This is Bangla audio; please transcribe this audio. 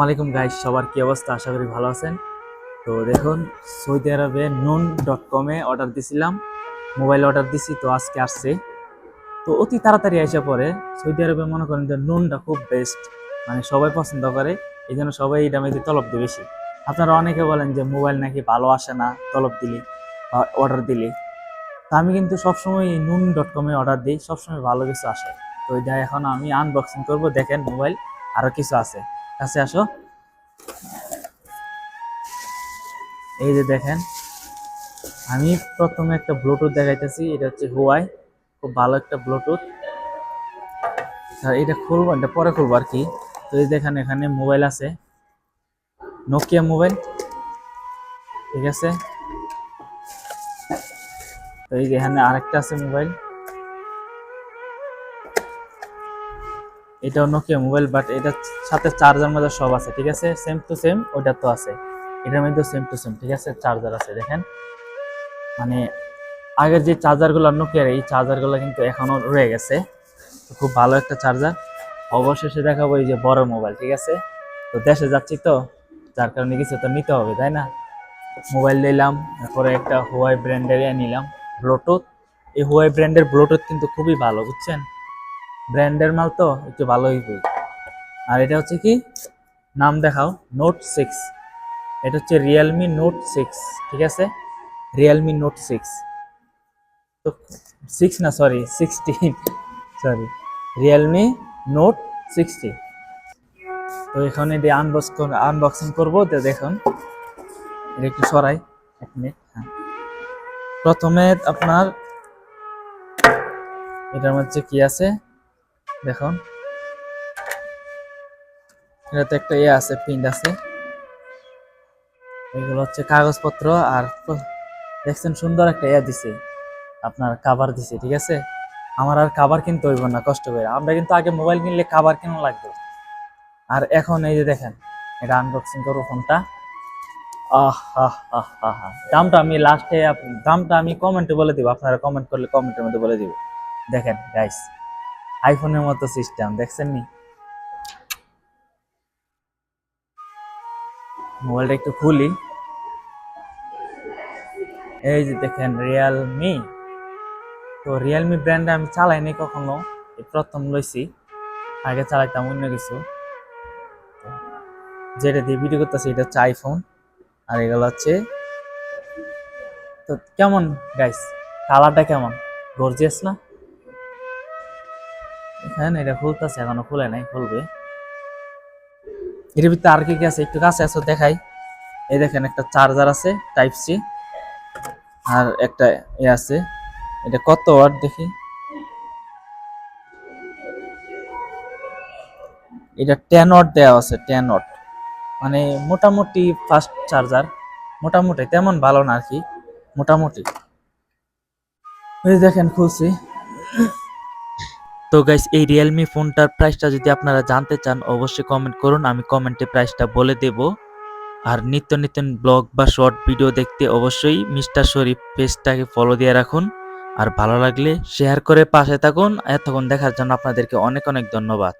আসসালামাইকুম গাইস, সবার কি অবস্থা? আশা করি ভালো আছেন। তো দেখুন, সৌদি আরবে নুন.com-এ অর্ডার দিছিলাম, মোবাইল অর্ডার দিছি, তো আজকে আসছে। তো অতি তাড়াতাড়ি এসে পড়ে। সৌদি আরবে মনে করেন যে নুনটা খুব বেস্ট, মানে সবাই পছন্দ করে, এই জন্য সবাই এটা মেয়েদের তলব দিয়ে বেশি। আপনারা অনেকে বলেন যে মোবাইল নাকি ভালো আসে না তলব দিলে বা অর্ডার দিলে। তো আমি কিন্তু সবসময় নুন.com-এ অর্ডার দিই, সবসময় ভালো কিছু আসে। তো এটা এখন আমি আনবক্সিং করব। দেখেন মোবাইল আরো কিছু আছে, কাছে আসো। এই যে দেখেন, আমি প্রথমে একটা ব্লুটুথ দেখাইতেছি। এটা হচ্ছে হুয়াই, খুব ভালো একটা ব্লুটুথ। আর এটা খুলবো, এটা পরে খুলবো আর কি। তো এই দেখেন, এখানে মোবাইল আছে, নোকিয়া মোবাইল, ঠিক আছে। তো এই যে এখানে আরেকটা আছে মোবাইল, এটাও নোকিয়া মোবাইল, বাট এটার সাথে চার্জার মার্জার সব আছে, ঠিক আছে, সেম টু সেম ওইটা তো আছে, এটার মধ্যে সেম টু সেম, ঠিক আছে, চার্জার আছে। দেখেন, মানে আগের যে চার্জারগুলো নোকিয়ার, এই চার্জারগুলো কিন্তু এখনো রয়ে গেছে। খুব ভালো একটা চার্জার। অবশেষে দেখাবো এই যে বড় মোবাইল, ঠিক আছে। তো দেশে যাচ্ছি তো, যার কারণে কিছু তো নিতে হবে, তাই না। মোবাইল নিলাম, তারপরে একটা হুয়াই ব্র্যান্ডের নিলাম ব্লুটুথ। এই হুয়াই ব্র্যান্ডের ব্লুটুথ কিন্তু খুবই ভালো, বুঝছেন, ব্র্যান্ডের মাল তো একটু ভালোই হই। আর এটা হচ্ছে কি, নাম দেখাও, নোট 6। এটা হচ্ছে রিয়েলমি নোট 6, ঠিক আছে, রিয়েলমি নোট 6। তো 6 না, সরি 16, সরি, রিয়েলমি নোট 60। তো এখানে দিয়ে আনবক্সিং করবো। তো দেখুন, এটা একটু সরাই, 1 মিনিট। হ্যাঁ, প্রথমে আপনার এটার মধ্যে কি আছে দেখুন। এটাতে একটা আছে, প্রিন্ট আছে, এগুলো হচ্ছে কাগজপত্র। আর দেখছেন, সুন্দর একটা দিছে, আপনার কাভার দিছে, ঠিক আছে। আমার আর কাভার কিনতে হইব না কষ্ট করে। আমরা কিন্তু আগে মোবাইল কিনলে কাভার কেনা লাগতো, আর এখন এই যে দেখেন, এটা আনবক্সিং করবো ফোনটা। দামটা আমি লাস্টে, দামটা আমি কমেন্টে বলে দিব, আপনারা কমেন্ট করলে কমেন্টের মধ্যে বলে দিব। দেখেন গাইস, আইফোনের মতো সিস্টেম, দেখছেন নি। মোবাইলটা একটু খুলি। এই যে দেখেন, রিয়েলমি। তো রিয়েলমি ব্র্যান্ড আমি চালাইনি কখনো, এই প্রথম লইছি। আগে চালাইতাম অন্য কিছু। যেটা দিয়ে ভিডিও করতেছি এটা হচ্ছে আইফোন, আর এগুলো হচ্ছে। তো কেমন গাইস, কালারটা কেমন, গর্জিয়াস না। এখানে এটা খুলতেছে, এখনো খুলে নাই, খুলবে। এর ভিতরে আর কি কি আছে একটু কাছে আসো দেখাই। এই দেখেন, একটা চার্জার আছে টাইপ-সি, আর একটা আছে। এটা কত ওয়াট দেখি, এটা 10 ওয়াট দেওয়া আছে, 10 ওয়াট, মানে মোটামুটি ফাস্ট চার্জার। মোটামুটি তেমন ভালো না আর কি, মোটামুটি। এই দেখেন, খুলছি। তো গাইস, এই রিয়েলমি ফোনটার প্রাইসটা যদি আপনারা জানতে চান, অবশ্যই কমেন্ট করুন, আমি কমেন্টে প্রাইসটা বলে দেব। আর নিত্য নতুন ব্লগ বা শর্ট ভিডিও দেখতে অবশ্যই মিস্টার শরীফ পেজটাকে ফলো দিয়ে রাখুন। আর ভালো লাগলে শেয়ার করে পাশে থাকুন। এতক্ষণ দেখার জন্য আপনাদেরকে অনেক অনেক ধন্যবাদ।